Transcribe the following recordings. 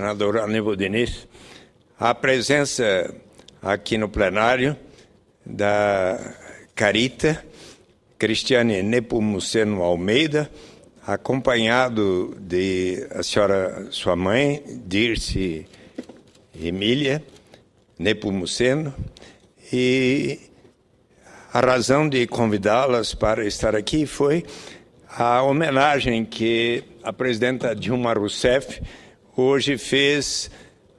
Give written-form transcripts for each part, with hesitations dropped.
Senador Aníbal Diniz, a presença aqui no plenário da Carita Cristiane Nepomuceno Almeida, acompanhado de a senhora, sua mãe, Dirce Emília Nepomuceno, e a razão de convidá-las para estar aqui foi a homenagem que a presidenta Dilma Rousseff hoje fez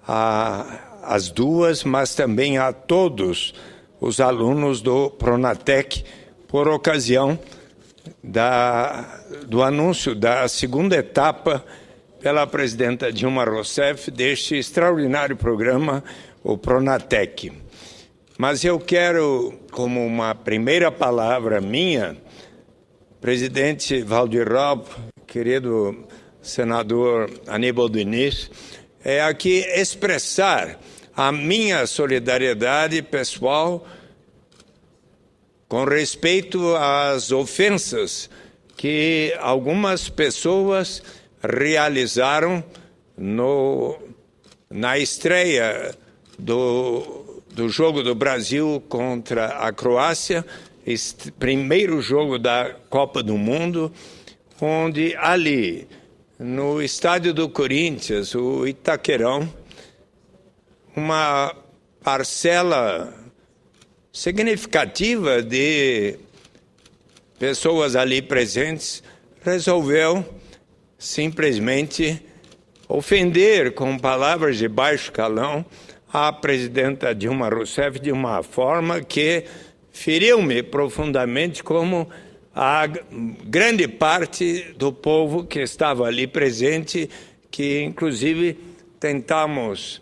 às duas, mas também a todos os alunos do Pronatec, por ocasião do anúncio da segunda etapa pela presidenta Dilma Rousseff deste extraordinário programa, o Pronatec. Mas eu quero, como uma primeira palavra minha, presidente Waldir Raub, querido senador Aníbal Diniz, é aqui expressar a minha solidariedade pessoal com respeito às ofensas que algumas pessoas realizaram na estreia do jogo do Brasil contra a Croácia, primeiro jogo da Copa do Mundo, onde ali, no estádio do Corinthians, o Itaquerão, uma parcela significativa de pessoas ali presentes resolveu simplesmente ofender com palavras de baixo calão a presidenta Dilma Rousseff de uma forma que feriu-me profundamente, como a grande parte do povo que estava ali presente, que inclusive tentamos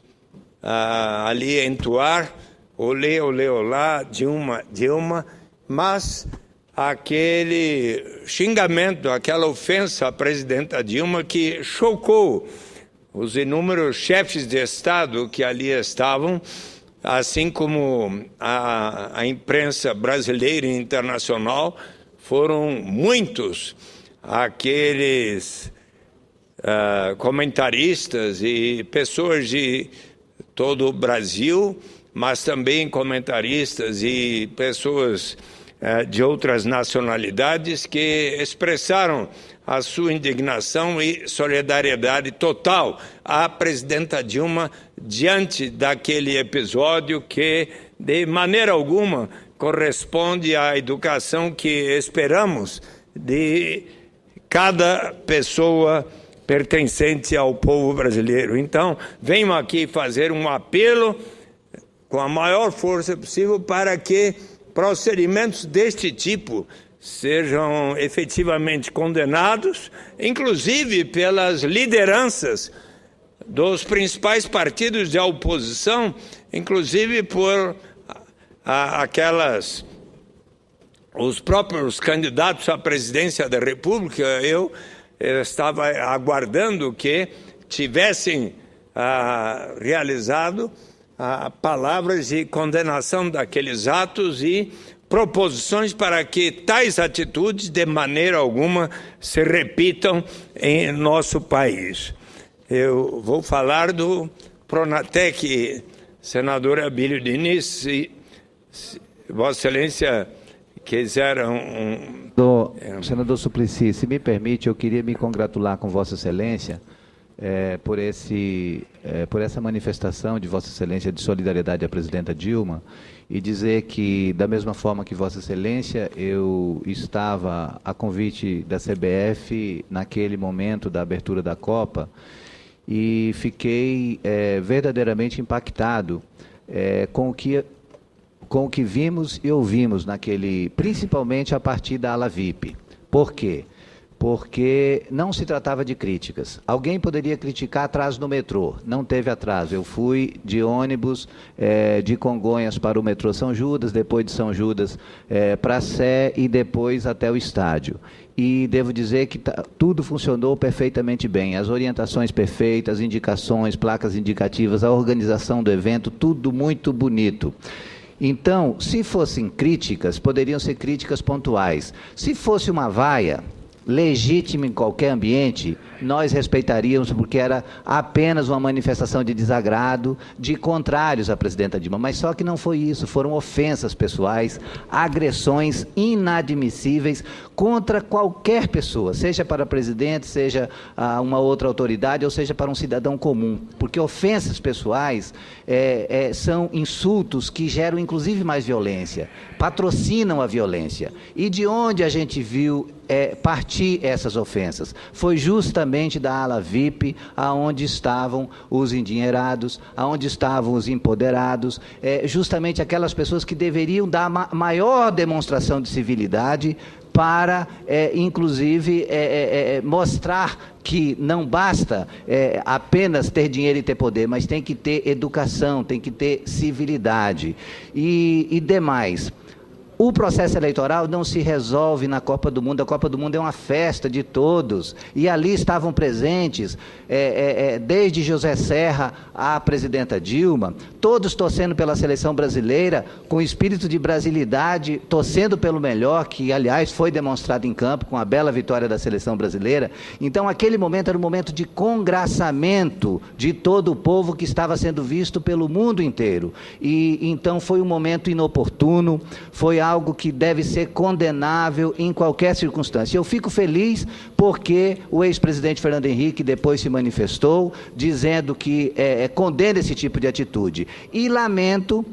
ali entoar olê, olê, olá, Dilma, Dilma, mas aquele xingamento, aquela ofensa à presidenta Dilma que chocou os inúmeros chefes de Estado que ali estavam, assim como a imprensa brasileira e internacional. Foram muitos aqueles comentaristas e pessoas de todo o Brasil, mas também comentaristas e pessoas de outras nacionalidades que expressaram a sua indignação e solidariedade total à presidenta Dilma diante daquele episódio que, de maneira alguma, corresponde à educação que esperamos de cada pessoa pertencente ao povo brasileiro. Então, venho aqui fazer um apelo com a maior força possível para que procedimentos deste tipo sejam efetivamente condenados, inclusive pelas lideranças dos principais partidos de oposição, inclusive por os próprios candidatos à presidência da República. Eu estava aguardando que tivessem realizado palavras de condenação daqueles atos e proposições para que tais atitudes de maneira alguma se repitam em nosso país. Eu vou falar do Pronatec, senador Abílio Diniz, se Vossa Excelência quiser Senador Suplicy, se me permite, eu queria me congratular com Vossa Excelência por essa manifestação de Vossa Excelência de solidariedade à presidenta Dilma, e dizer que, da mesma forma que Vossa Excelência, eu estava a convite da CBF naquele momento da abertura da Copa e fiquei verdadeiramente impactado com o que vimos e ouvimos principalmente a partir da ala VIP. Por quê? Porque não se tratava de críticas. Alguém poderia criticar atraso no metrô. Não teve atraso. Eu fui de ônibus de Congonhas para o metrô São Judas, depois de São Judas para a Sé e depois até o estádio. E devo dizer que tudo funcionou perfeitamente bem. As orientações perfeitas, indicações, placas indicativas, a organização do evento, tudo muito bonito. Então, se fossem críticas, poderiam ser críticas pontuais. Se fosse uma vaia, legítima em qualquer ambiente, nós respeitaríamos, porque era apenas uma manifestação de desagrado de contrários à presidenta Dilma. Mas só que não foi isso, foram ofensas pessoais, agressões inadmissíveis contra qualquer pessoa, seja para presidente, seja uma outra autoridade, ou seja para um cidadão comum. Porque ofensas pessoais são insultos que geram inclusive mais violência, patrocinam a violência. E de onde a gente viu partir essas ofensas? Foi justamente da ala VIP, aonde estavam os endinheirados, aonde estavam os empoderados, justamente aquelas pessoas que deveriam dar maior demonstração de civilidade para, inclusive, mostrar que não basta apenas ter dinheiro e ter poder, mas tem que ter educação, tem que ter civilidade e demais. O processo eleitoral não se resolve na Copa do Mundo. A Copa do Mundo é uma festa de todos. E ali estavam presentes, desde José Serra à presidenta Dilma, todos torcendo pela seleção brasileira, com espírito de brasilidade, torcendo pelo melhor, que, aliás, foi demonstrado em campo com a bela vitória da seleção brasileira. Então, aquele momento era um momento de congraçamento de todo o povo que estava sendo visto pelo mundo inteiro. E, então, foi um momento inoportuno, foi algo que deve ser condenável em qualquer circunstância. Eu fico feliz porque o ex-presidente Fernando Henrique depois se manifestou dizendo que condena esse tipo de atitude. E lamento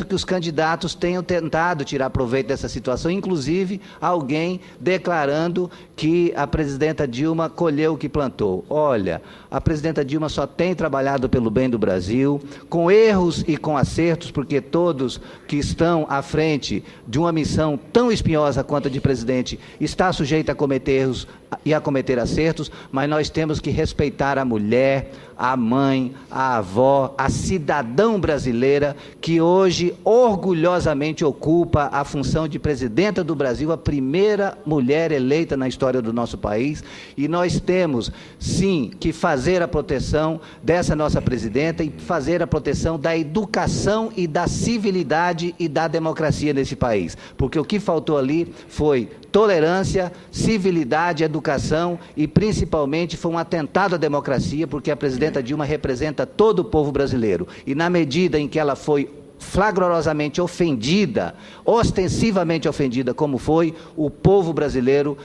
que os candidatos tenham tentado tirar proveito dessa situação, inclusive alguém declarando que a presidenta Dilma colheu o que plantou. Olha, a presidenta Dilma só tem trabalhado pelo bem do Brasil, com erros e com acertos, porque todos que estão à frente de uma missão tão espinhosa quanto a de presidente está sujeito a cometer erros e a cometer acertos, mas nós temos que respeitar a mulher, a mãe, a avó, a cidadã brasileira que hoje orgulhosamente ocupa a função de presidenta do Brasil, a primeira mulher eleita na história do nosso país, e nós temos, sim, que fazer a proteção dessa nossa presidenta e fazer a proteção da educação e da civilidade e da democracia nesse país, porque o que faltou ali foi tolerância, civilidade, educação e, principalmente, foi um atentado à democracia, porque a presidenta Dilma representa todo o povo brasileiro. E, na medida em que ela foi flagrosamente ofendida, ostensivamente ofendida, como foi, o povo brasileiro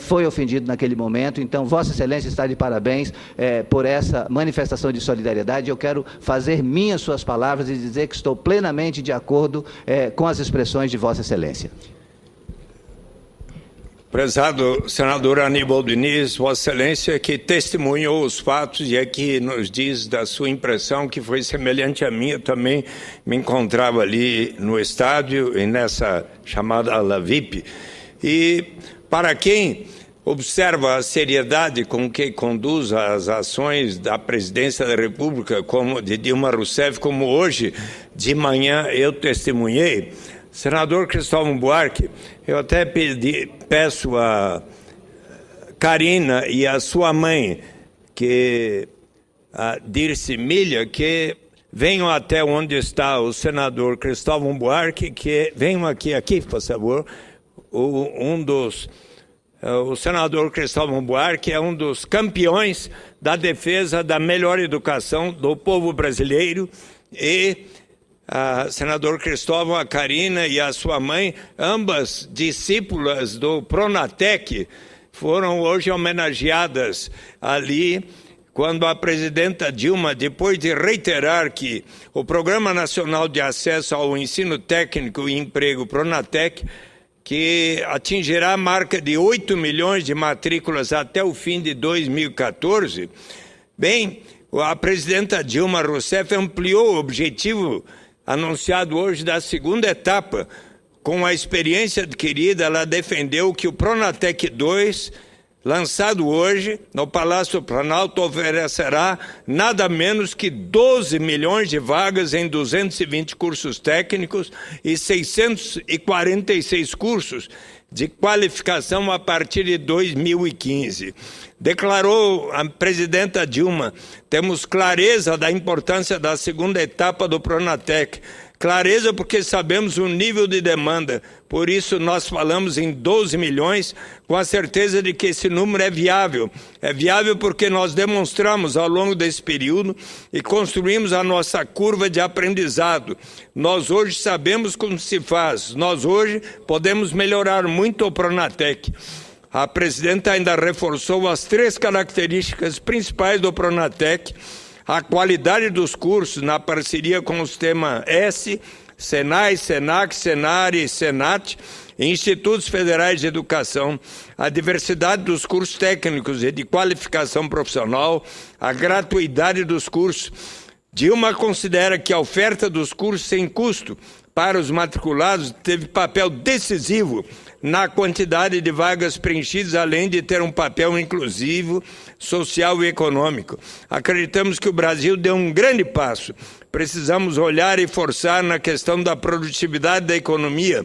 foi ofendido naquele momento. Então, Vossa Excelência está de parabéns por essa manifestação de solidariedade. Eu quero fazer minhas suas palavras e dizer que estou plenamente de acordo com as expressões de Vossa Excelência. Prezado senador Aníbal Diniz, Vossa Excelência, que testemunhou os fatos e aqui nos diz da sua impressão, que foi semelhante à minha, também me encontrava ali no estádio e nessa chamada ala VIP. E para quem observa a seriedade com que conduz as ações da Presidência da República, como de Dilma Rousseff, como hoje de manhã eu testemunhei, senador Cristóvão Buarque, eu até peço a Karina e a sua mãe, a Dirce Milha, que venham até onde está o senador Cristóvão Buarque, que venham aqui, por favor. O senador Cristóvão Buarque é um dos campeões da defesa da melhor educação do povo brasileiro e senador Cristóvão, a Karina e a sua mãe, ambas discípulas do Pronatec, foram hoje homenageadas ali, quando a presidenta Dilma, depois de reiterar que o Programa Nacional de Acesso ao Ensino Técnico e Emprego, Pronatec, que atingirá a marca de 8 milhões de matrículas até o fim de 2014, bem, a presidenta Dilma Rousseff ampliou o objetivo anunciado hoje da segunda etapa. Com a experiência adquirida, ela defendeu que o Pronatec 2, lançado hoje no Palácio Planalto, oferecerá nada menos que 12 milhões de vagas em 220 cursos técnicos e 646 cursos de qualificação a partir de 2015. Declarou a presidenta Dilma: temos clareza da importância da segunda etapa do Pronatec, Clareza porque sabemos o nível de demanda, por isso nós falamos em 12 milhões, com a certeza de que esse número é viável. É viável porque nós demonstramos ao longo desse período e construímos a nossa curva de aprendizado. Nós hoje sabemos como se faz, nós hoje podemos melhorar muito o Pronatec. A presidenta ainda reforçou as 3 características principais do Pronatec: a qualidade dos cursos na parceria com o Sistema S, Senai, Senac, Senar e Senat, Institutos Federais de Educação, a diversidade dos cursos técnicos e de qualificação profissional, a gratuidade dos cursos. Dilma considera que a oferta dos cursos sem custo para os matriculados teve papel decisivo na quantidade de vagas preenchidas, além de ter um papel inclusivo, social e econômico. Acreditamos que o Brasil deu um grande passo. Precisamos olhar e forçar na questão da produtividade da economia.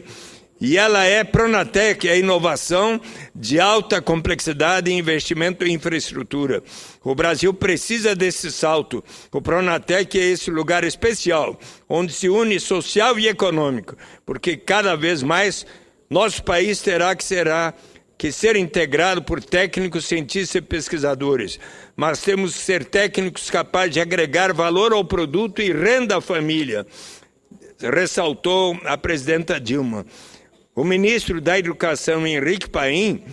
E ela é Pronatec, é inovação de alta complexidade e investimento em infraestrutura. O Brasil precisa desse salto. O Pronatec é esse lugar especial, onde se une social e econômico, porque cada vez mais nosso país terá que ser integrado por técnicos, cientistas e pesquisadores. Mas temos que ser técnicos capazes de agregar valor ao produto e renda à família, ressaltou a presidenta Dilma. O ministro da Educação, Henrique Paim,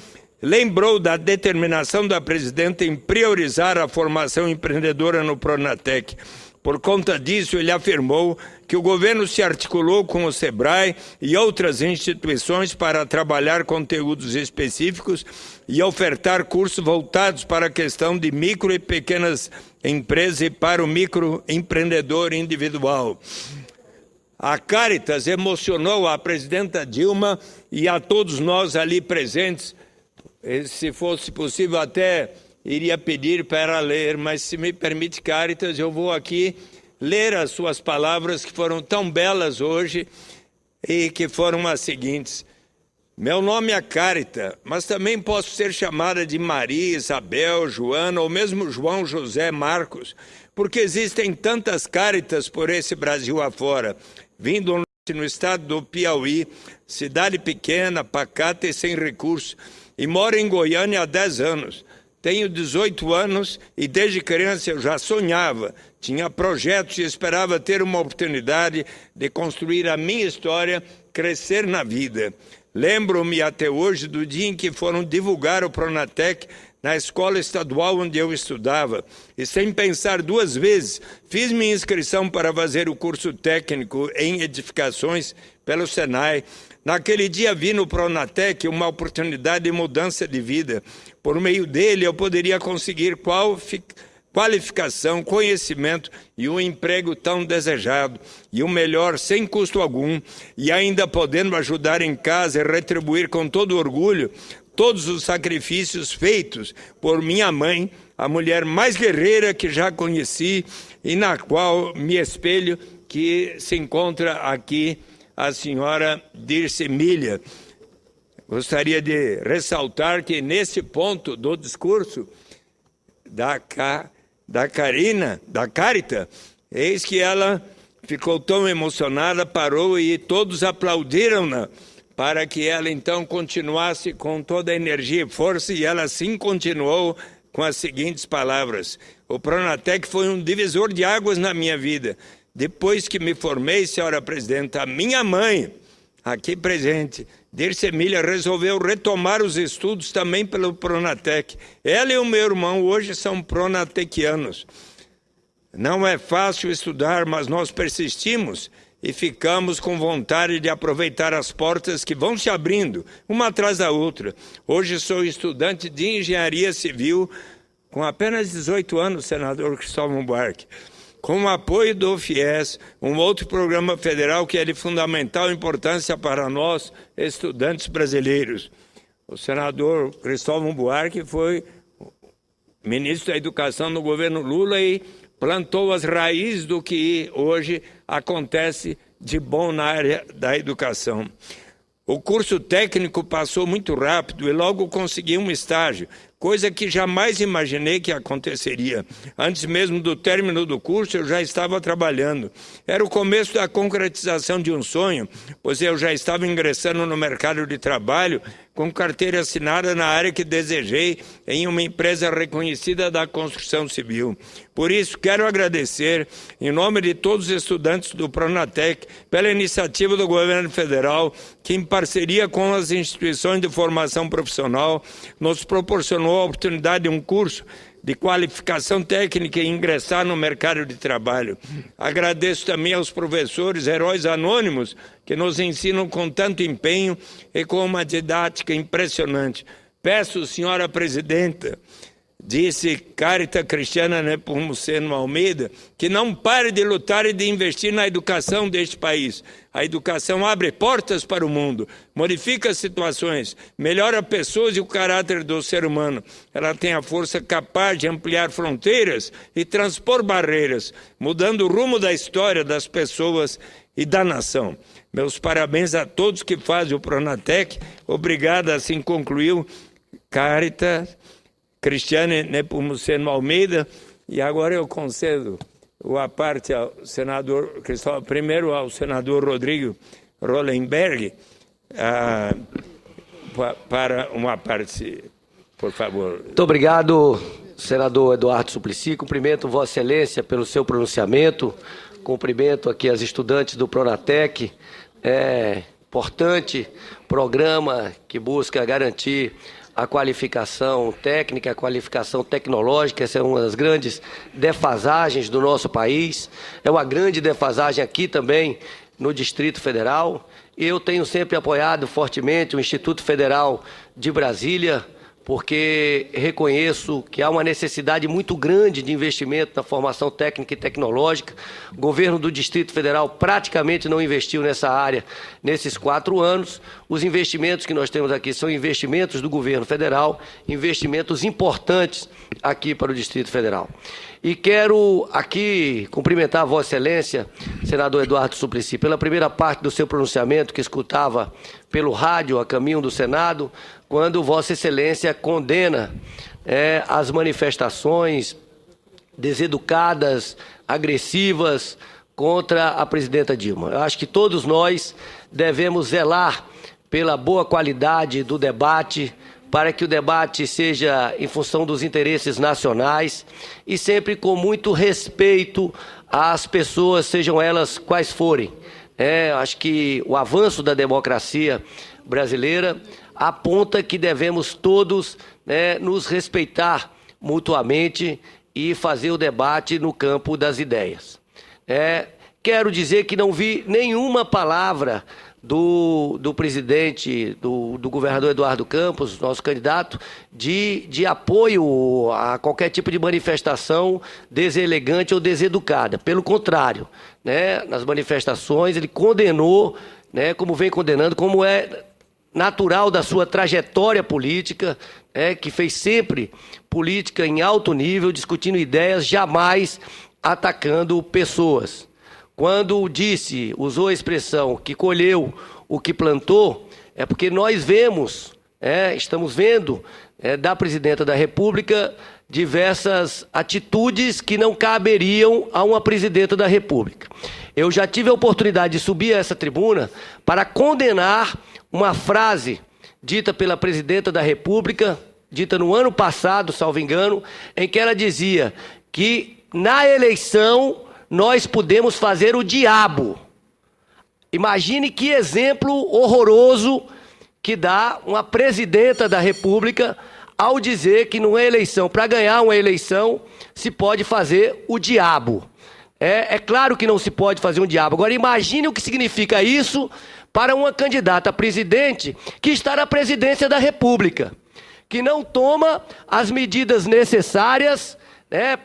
lembrou da determinação da presidenta em priorizar a formação empreendedora no Pronatec. Por conta disso, ele afirmou que o governo se articulou com o SEBRAE e outras instituições para trabalhar conteúdos específicos e ofertar cursos voltados para a questão de micro e pequenas empresas e para o microempreendedor individual. A Caritas emocionou a presidenta Dilma e a todos nós ali presentes. Se fosse possível, até iria pedir para ela ler, mas se me permite, Caritas, eu vou aqui ler as suas palavras que foram tão belas hoje e que foram as seguintes. Meu nome é Carita, mas também posso ser chamada de Maria, Isabel, Joana ou mesmo João, José, Marcos, porque existem tantas Caritas por esse Brasil afora, vindo no estado do Piauí, cidade pequena, pacata e sem recursos, e moro em Goiânia há 10 anos. Tenho 18 anos e desde criança eu já sonhava, tinha projetos e esperava ter uma oportunidade de construir a minha história, crescer na vida. Lembro-me até hoje do dia em que foram divulgar o Pronatec na escola estadual onde eu estudava. E sem pensar 2 vezes, fiz minha inscrição para fazer o curso técnico em edificações pelo Senai. Naquele dia vi no Pronatec uma oportunidade de mudança de vida. Por meio dele eu poderia conseguir qualificação, conhecimento e um emprego tão desejado, e o melhor, sem custo algum, e ainda podendo ajudar em casa e retribuir com todo orgulho todos os sacrifícios feitos por minha mãe, a mulher mais guerreira que já conheci e na qual me espelho, que se encontra aqui, a senhora Dirce Milha. Gostaria de ressaltar que nesse ponto do discurso da Carita, eis que ela ficou tão emocionada, parou e todos aplaudiram-na para que ela então continuasse com toda a energia e força, e ela assim continuou com as seguintes palavras. O Pronatec foi um divisor de águas na minha vida. Depois que me formei, senhora presidenta, a minha mãe, aqui presente, Dirce Milha, resolveu retomar os estudos também pelo Pronatec. Ela e o meu irmão hoje são pronatequianos. Não é fácil estudar, mas nós persistimos e ficamos com vontade de aproveitar as portas que vão se abrindo, uma atrás da outra. Hoje sou estudante de engenharia civil, com apenas 18 anos, senador Cristóvão Buarque. Com o apoio do FIES, um outro programa federal que é de fundamental importância para nós, estudantes brasileiros. O senador Cristóvão Buarque foi ministro da Educação no governo Lula e plantou as raízes do que hoje acontece de bom na área da educação. O curso técnico passou muito rápido e logo consegui um estágio. coisa que jamais imaginei que aconteceria. Antes mesmo do término do curso, eu já estava trabalhando. Era o começo da concretização de um sonho, pois eu já estava ingressando no mercado de trabalho com carteira assinada na área que desejei em uma empresa reconhecida da construção civil. Por isso, quero agradecer, em nome de todos os estudantes do Pronatec, pela iniciativa do governo federal, que em parceria com as instituições de formação profissional, nos proporcionou a oportunidade de um curso de qualificação técnica e ingressar no mercado de trabalho. Agradeço também aos professores, heróis anônimos, que nos ensinam com tanto empenho e com uma didática impressionante. Peço, senhora presidenta, disse Carita Cristiana Nepomuceno Almeida, que não pare de lutar e de investir na educação deste país. A educação abre portas para o mundo, modifica situações, melhora pessoas e o caráter do ser humano. Ela tem a força capaz de ampliar fronteiras e transpor barreiras, mudando o rumo da história das pessoas e da nação. Meus parabéns a todos que fazem o Pronatec. Obrigado, assim concluiu Carita Cristiane Nepomuceno Almeida. E agora eu concedo a parte ao senador Cristóvão, primeiro ao senador Rodrigo Rollenberg, para uma parte, por favor. Muito obrigado, senador Eduardo Suplicy. Cumprimento Vossa Excelência pelo seu pronunciamento. Cumprimento aqui as estudantes do Pronatec. É importante programa que busca garantir a qualificação técnica, a qualificação tecnológica. Essa é uma das grandes defasagens do nosso país. É uma grande defasagem aqui também no Distrito Federal. Eu tenho sempre apoiado fortemente o Instituto Federal de Brasília, porque reconheço que há uma necessidade muito grande de investimento na formação técnica e tecnológica. O governo do Distrito Federal praticamente não investiu nessa área nesses 4 anos. Os investimentos que nós temos aqui são investimentos do governo federal, investimentos importantes aqui para o Distrito Federal. E quero aqui cumprimentar a Vossa Excelência, senador Eduardo Suplicy, pela primeira parte do seu pronunciamento, que escutava pelo rádio a caminho do Senado, quando Vossa Excelência condena as manifestações deseducadas, agressivas contra a presidenta Dilma. Eu acho que todos nós devemos zelar pela boa qualidade do debate, para que o debate seja em função dos interesses nacionais e sempre com muito respeito às pessoas, sejam elas quais forem. Acho que o avanço da democracia brasileira aponta que devemos todos nos respeitar mutuamente e fazer o debate no campo das ideias. Quero dizer que não vi nenhuma palavra do presidente, do governador Eduardo Campos, nosso candidato, de apoio a qualquer tipo de manifestação deselegante ou deseducada. Pelo contrário, nas manifestações ele condenou, como vem condenando, como é natural da sua trajetória política, que fez sempre política em alto nível, discutindo ideias, jamais atacando pessoas. Quando usou a expressão que colheu o que plantou, é porque nós vemos, estamos vendo da presidenta da República diversas atitudes que não caberiam a uma presidenta da República. Eu já tive a oportunidade de subir a essa tribuna para condenar uma frase dita pela presidenta da República, dita no ano passado, salvo engano, em que ela dizia que na eleição nós podemos fazer o diabo. Imagine que exemplo horroroso que dá uma presidenta da República ao dizer que numa eleição, para ganhar uma eleição, se pode fazer o diabo. É claro que não se pode fazer um diabo. Agora imagine o que significa isso para uma candidata a presidente que está na presidência da República, que não toma as medidas necessárias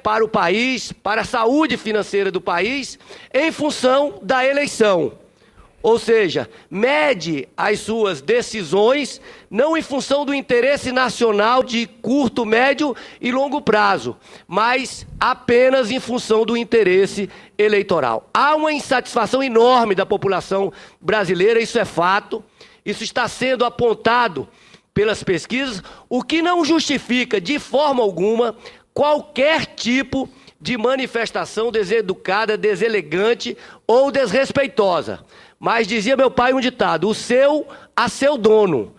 para o país, para a saúde financeira do país, em função da eleição. Ou seja, mede as suas decisões não em função do interesse nacional de curto, médio e longo prazo, mas apenas em função do interesse eleitoral. Há uma insatisfação enorme da população brasileira, isso é fato, isso está sendo apontado pelas pesquisas, o que não justifica de forma alguma qualquer tipo de manifestação deseducada, deselegante ou desrespeitosa. Mas dizia meu pai um ditado: o seu a seu dono.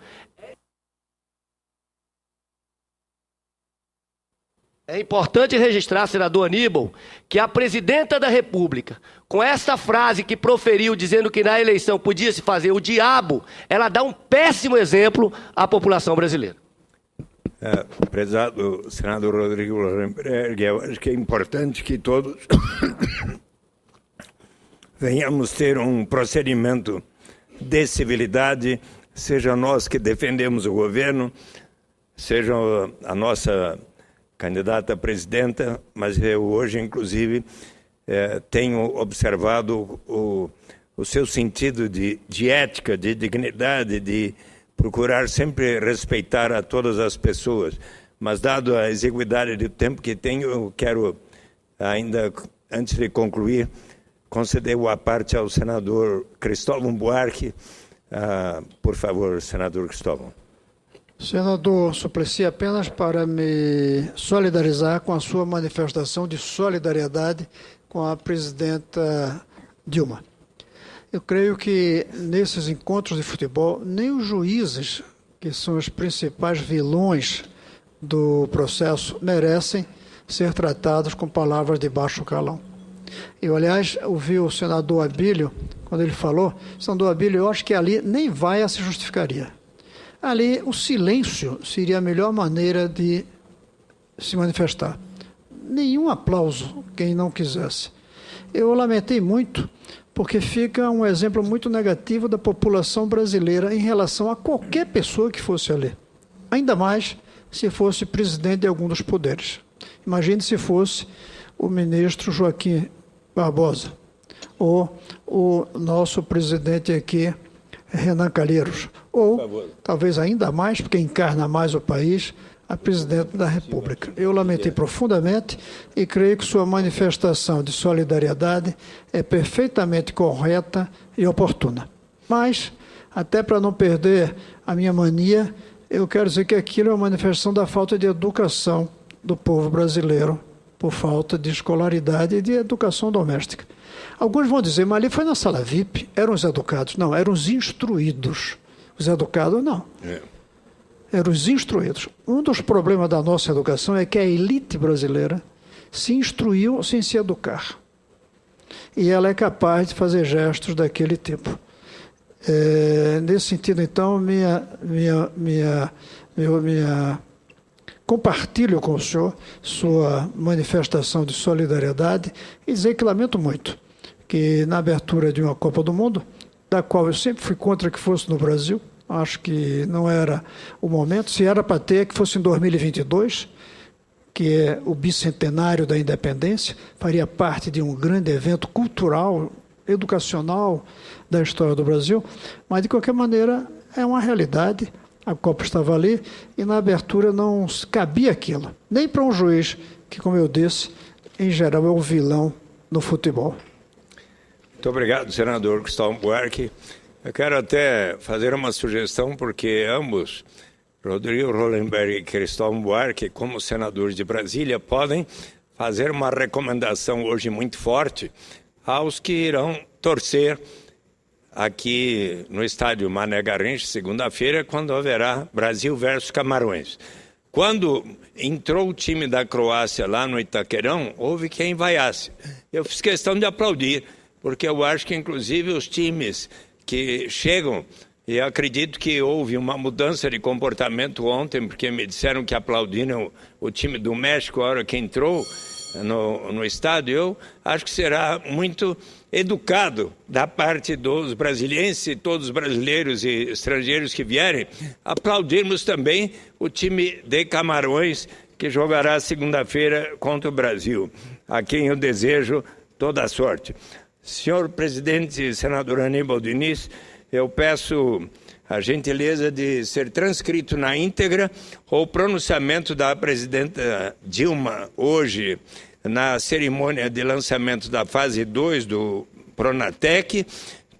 É importante registrar, senador Aníbal, que a presidenta da República, com essa frase que proferiu dizendo que na eleição podia se fazer o diabo, ela dá um péssimo exemplo à população brasileira. Prezado senador Rodrigo Lorenberg, eu acho que é importante que todos venhamos ter um procedimento de civilidade, seja nós que defendemos o governo, seja a nossa candidata a presidenta, mas eu hoje, inclusive, tenho observado o seu sentido de ética, de dignidade, de procurar sempre respeitar a todas as pessoas. Mas, dado a exiguidade do tempo que tenho, eu quero, ainda antes de concluir, conceder a parte ao senador Cristóvão Buarque. Por favor, senador Cristóvão. Senador Suplicy, apenas para me solidarizar com a sua manifestação de solidariedade com a presidenta Dilma. Eu creio que nesses encontros de futebol, nem os juízes, que são os principais vilões do processo, merecem ser tratados com palavras de baixo calão. Eu, aliás, ouvi o senador Abílio, quando ele falou, senador Abílio, eu acho que ali nem vaia se justificaria. Ali, o silêncio seria a melhor maneira de se manifestar. Nenhum aplauso, quem não quisesse. Eu lamentei muito, porque fica um exemplo muito negativo da população brasileira em relação a qualquer pessoa que fosse ali. Ainda mais se fosse presidente de algum dos poderes. Imagine se fosse o ministro Joaquim Barbosa, ou o nosso presidente aqui, Renan Calheiros, ou talvez ainda mais, porque encarna mais o país, a presidente da República. Eu lamentei profundamente e creio que sua manifestação de solidariedade é perfeitamente correta e oportuna. Mas, até para não perder a minha mania, eu quero dizer que aquilo é uma manifestação da falta de educação do povo brasileiro, por falta de escolaridade e de educação doméstica. Alguns vão dizer, mas ali foi na sala VIP, eram os educados. Não, eram os instruídos. Os educados, não. Eram os instruídos. Um dos problemas da nossa educação é que a elite brasileira se instruiu sem se educar. E ela é capaz de fazer gestos daquele tipo. Nesse sentido, então, compartilho com o senhor sua manifestação de solidariedade e dizer que lamento muito que na abertura de uma Copa do Mundo, da qual eu sempre fui contra que fosse no Brasil, acho que não era o momento, se era para ter, que fosse em 2022, que é o bicentenário da independência, faria parte de um grande evento cultural, educacional da história do Brasil, mas de qualquer maneira é uma realidade. A Copa estava ali e na abertura não cabia aquilo, nem para um juiz que, como eu disse, em geral é um vilão no futebol. Muito obrigado, senador Cristóvão Buarque. Eu quero até fazer uma sugestão, porque ambos, Rodrigo Lorenberg e Cristóvão Buarque, como senadores de Brasília, podem fazer uma recomendação hoje muito forte aos que irão torcer aqui no estádio Mané Garrincha, segunda-feira, quando haverá Brasil versus Camarões. Quando entrou o time da Croácia lá no Itaquerão, houve quem vaiasse. Eu fiz questão de aplaudir, porque eu acho que, inclusive, os times que chegam, e acredito que houve uma mudança de comportamento ontem, porque me disseram que aplaudiram o time do México a hora que entrou no estádio. Eu acho que será muito educado da parte dos brasilienses e todos os brasileiros e estrangeiros que vierem, aplaudirmos também o time de Camarões, que jogará segunda-feira contra o Brasil, a quem eu desejo toda a sorte. Senhor presidente, senador Aníbal Diniz, eu peço a gentileza de ser transcrito na íntegra o pronunciamento da presidenta Dilma hoje na cerimônia de lançamento da fase 2 do Pronatec,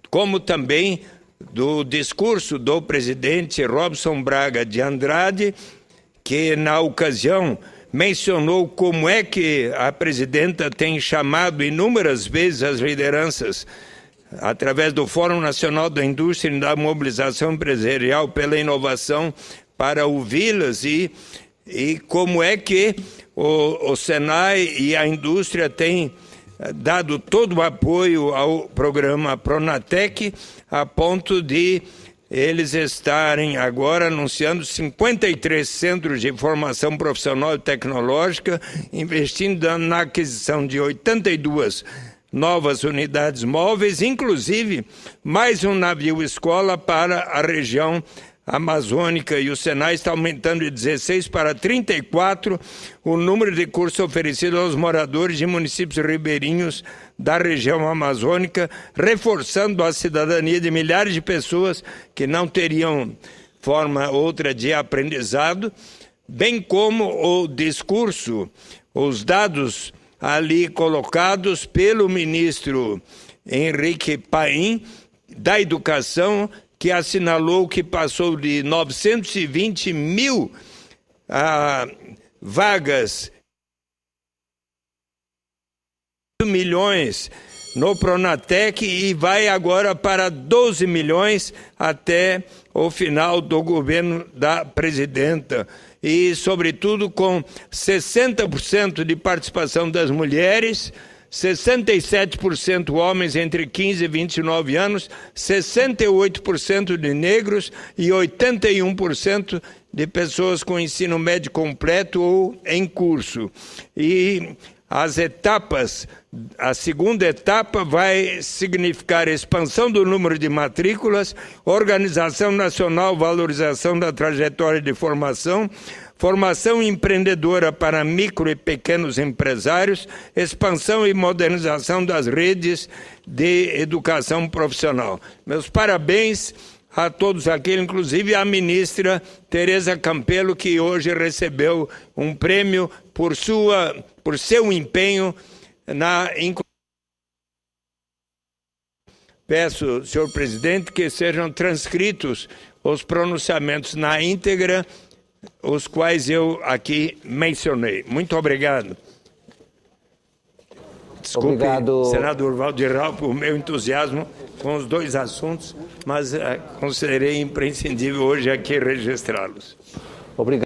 como também do discurso do presidente Robson Braga de Andrade, que na ocasião mencionou como é que a presidenta tem chamado inúmeras vezes as lideranças, através do Fórum Nacional da Indústria e da Mobilização Empresarial pela Inovação, para ouvi-las e como é que o Senai e a indústria têm dado todo o apoio ao programa Pronatec, a ponto de eles estarem agora anunciando 53 centros de formação profissional e tecnológica, investindo na aquisição de 82 novas unidades móveis, inclusive mais um navio-escola para a região amazônica, e o Senai está aumentando de 16 para 34 o número de cursos oferecidos aos moradores de municípios ribeirinhos da região amazônica, reforçando a cidadania de milhares de pessoas que não teriam forma outra de aprendizado, bem como o discurso, os dados ali colocados pelo ministro Henrique Paim, da Educação, que assinalou que passou de 920 mil vagas, milhões no Pronatec, e vai agora para 12 milhões até o final do governo da presidenta. E, sobretudo, com 60% de participação das mulheres, 67% homens entre 15 e 29 anos, 68% de negros e 81% de pessoas com ensino médio completo ou em curso. E as etapas, a segunda etapa vai significar expansão do número de matrículas, organização nacional, valorização da trajetória de formação, formação empreendedora para micro e pequenos empresários, expansão e modernização das redes de educação profissional. Meus parabéns a todos aqui, inclusive à ministra Tereza Campelo, que hoje recebeu um prêmio por seu empenho na inclusão. Peço, senhor presidente, que sejam transcritos os pronunciamentos na íntegra, os quais eu aqui mencionei. Muito obrigado. Desculpe, obrigado, senador Valdir Raul, por meu entusiasmo com os dois assuntos, mas considerei imprescindível hoje aqui registrá-los. Obrigado.